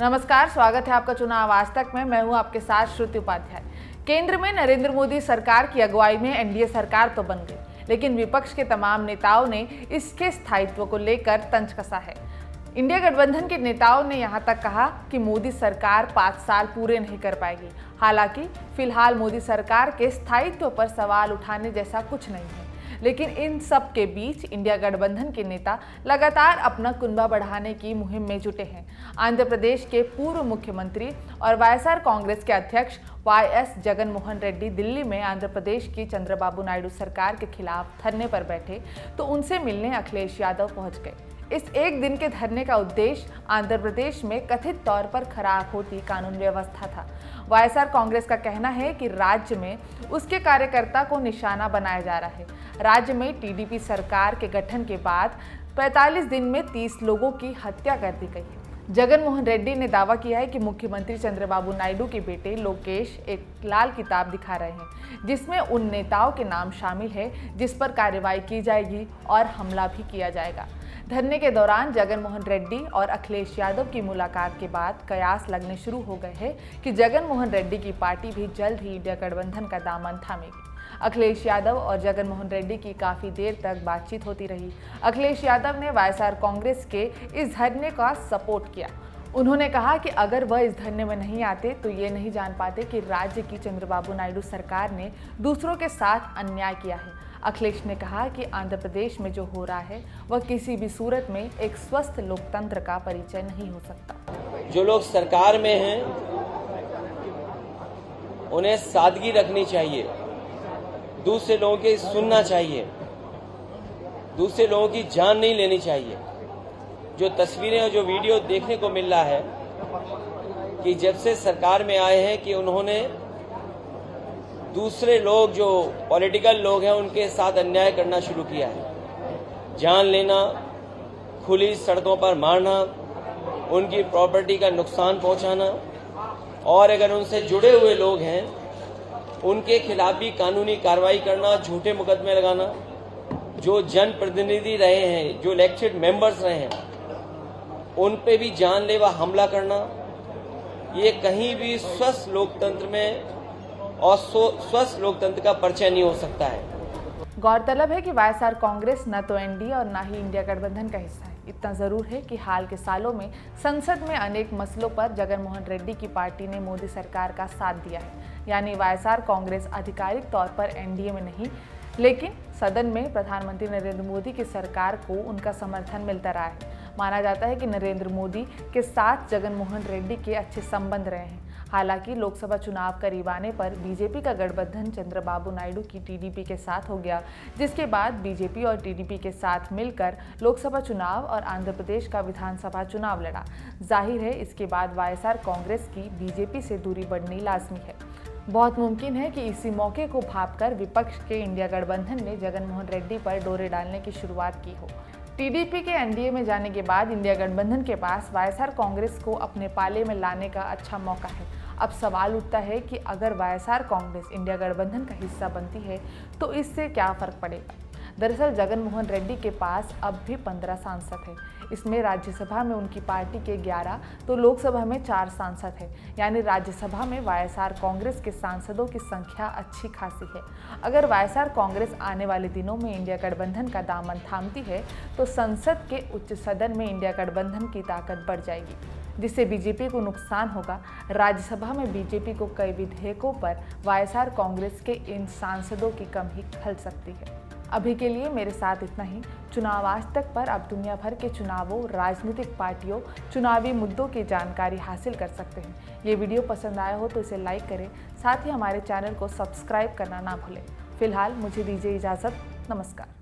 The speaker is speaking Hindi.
नमस्कार, स्वागत है आपका चुनाव आज तक में। मैं हूं आपके साथ श्रुति उपाध्याय। केंद्र में नरेंद्र मोदी सरकार की अगुवाई में एनडीए सरकार तो बन गई, लेकिन विपक्ष के तमाम नेताओं ने इसके स्थायित्व को लेकर तंज कसा है। इंडिया गठबंधन के नेताओं ने यहां तक कहा कि मोदी सरकार 5 साल पूरे नहीं कर पाएगी। हालांकि फिलहाल मोदी सरकार के स्थायित्व पर सवाल उठाने जैसा कुछ नहीं है, लेकिन इन सब के बीच इंडिया गठबंधन के नेता लगातार अपना कुनबा बढ़ाने की मुहिम में जुटे हैं। आंध्र प्रदेश के पूर्व मुख्यमंत्री और वाईएसआर कांग्रेस के अध्यक्ष वाईएस जगन मोहन रेड्डी दिल्ली में आंध्र प्रदेश की चंद्रबाबू नायडू सरकार के खिलाफ धरने पर बैठे तो उनसे मिलने अखिलेश यादव पहुंच गए। इस एक दिन के धरने का उद्देश्य आंध्र प्रदेश में कथित तौर पर खराब होती कानून व्यवस्था था। वाईएसआर कांग्रेस का कहना है कि राज्य में उसके कार्यकर्ता को निशाना बनाया जा रहा है। राज्य में टीडीपी सरकार के गठन के बाद 45 दिन में 30 लोगों की हत्या कर दी गई है। जगन मोहन रेड्डी ने दावा किया है कि मुख्यमंत्री चंद्रबाबू नायडू के बेटे लोकेश एक लाल किताब दिखा रहे हैं, जिसमें उन नेताओं के नाम शामिल है जिस पर कार्रवाई की जाएगी और हमला भी किया जाएगा। धरने के दौरान जगन मोहन रेड्डी और अखिलेश यादव की मुलाकात के बाद कयास लगने शुरू हो गए हैं कि जगन मोहन रेड्डी की पार्टी भी जल्द ही इंडिया गठबंधन का दामन थामेगी। अखिलेश यादव और जगन मोहन रेड्डी की काफी देर तक बातचीत होती रही। अखिलेश यादव ने वाईएसआर कांग्रेस के इस धरने का सपोर्ट किया। उन्होंने कहा कि अगर वह इस धरने में नहीं आते तो ये नहीं जान पाते कि राज्य की चंद्रबाबू नायडू सरकार ने दूसरों के साथ अन्याय किया है। अखिलेश ने कहा कि आंध्र प्रदेश में जो हो रहा है वह किसी भी सूरत में एक स्वस्थ लोकतंत्र का परिचय नहीं हो सकता। जो लोग सरकार में हैं उन्हें सादगी रखनी चाहिए, दूसरे लोगों की सुनना चाहिए, दूसरे लोगों की जान नहीं लेनी चाहिए। जो तस्वीरें और जो वीडियो देखने को मिल रहा है कि जब से सरकार में आए हैं कि उन्होंने दूसरे लोग जो पॉलिटिकल लोग हैं उनके साथ अन्याय करना शुरू किया है। जान लेना, खुली सड़कों पर मारना, उनकी प्रॉपर्टी का नुकसान पहुंचाना और अगर उनसे जुड़े हुए लोग हैं उनके खिलाफ भी कानूनी कार्रवाई करना, झूठे मुकदमे लगाना। जो जनप्रतिनिधि रहे हैं, जो इलेक्टेड मेंबर्स रहे हैं, उन पे भी जानलेवा हमला करना, ये कहीं भी स्वस्थ लोकतंत्र में और स्वस्थ लोकतंत्र का परिचय नहीं हो सकता है। गौरतलब है कि वाईएसआर कांग्रेस न तो एनडीए और न ही इंडिया गठबंधन का हिस्सा है। इतना जरूर है कि हाल के सालों में संसद में अनेक मसलों पर जगन मोहन रेड्डी की पार्टी ने मोदी सरकार का साथ दिया है। यानी वाईएसआर कांग्रेस आधिकारिक तौर पर एनडीए में नहीं, लेकिन सदन में प्रधानमंत्री नरेंद्र मोदी की सरकार को उनका समर्थन मिलता रहा है। माना जाता है कि नरेंद्र मोदी के साथ जगन मोहन रेड्डी के अच्छे संबंध रहे हैं। हालांकि लोकसभा चुनाव करीब आने पर बीजेपी का गठबंधन चंद्रबाबू नायडू की टीडीपी के साथ हो गया, जिसके बाद बीजेपी और टीडीपी के साथ मिलकर लोकसभा चुनाव और आंध्र प्रदेश का विधानसभा चुनाव लड़ा। जाहिर है इसके बाद वाईएसआर कांग्रेस की बीजेपी से दूरी बढ़नी लाजमी है। बहुत मुमकिन है कि इसी मौके को भांपकर विपक्ष के इंडिया गठबंधन ने जगन मोहन रेड्डी पर डोरे डालने की शुरुआत की हो। टीडीपी के एनडीए में जाने के बाद इंडिया गठबंधन के पास वाईएसआर कांग्रेस को अपने पाले में लाने का अच्छा मौका है। अब सवाल उठता है कि अगर वाईएसआर कांग्रेस इंडिया गठबंधन का हिस्सा बनती है तो इससे क्या फर्क पड़ेगा। दरअसल जगन मोहन रेड्डी के पास अब भी 15 सांसद हैं। इसमें राज्यसभा में उनकी पार्टी के 11 तो लोकसभा में 4 सांसद हैं। यानी राज्यसभा में वाईएसआर कांग्रेस के सांसदों की संख्या अच्छी खासी है। अगर वाईएसआर कांग्रेस आने वाले दिनों में इंडिया गठबंधन का दामन थामती है तो संसद के उच्च सदन में इंडिया गठबंधन की ताकत बढ़ जाएगी, जिससे बीजेपी को नुकसान होगा। राज्यसभा में बीजेपी को कई विधेयकों पर वाईएसआर कांग्रेस के इन सांसदों की कमी खल सकती है। अभी के लिए मेरे साथ इतना ही। चुनाव आज तक पर आप दुनिया भर के चुनावों, राजनीतिक पार्टियों, चुनावी मुद्दों की जानकारी हासिल कर सकते हैं। ये वीडियो पसंद आया हो तो इसे लाइक करें, साथ ही हमारे चैनल को सब्सक्राइब करना ना भूलें। फिलहाल मुझे दीजिए इजाज़त। नमस्कार।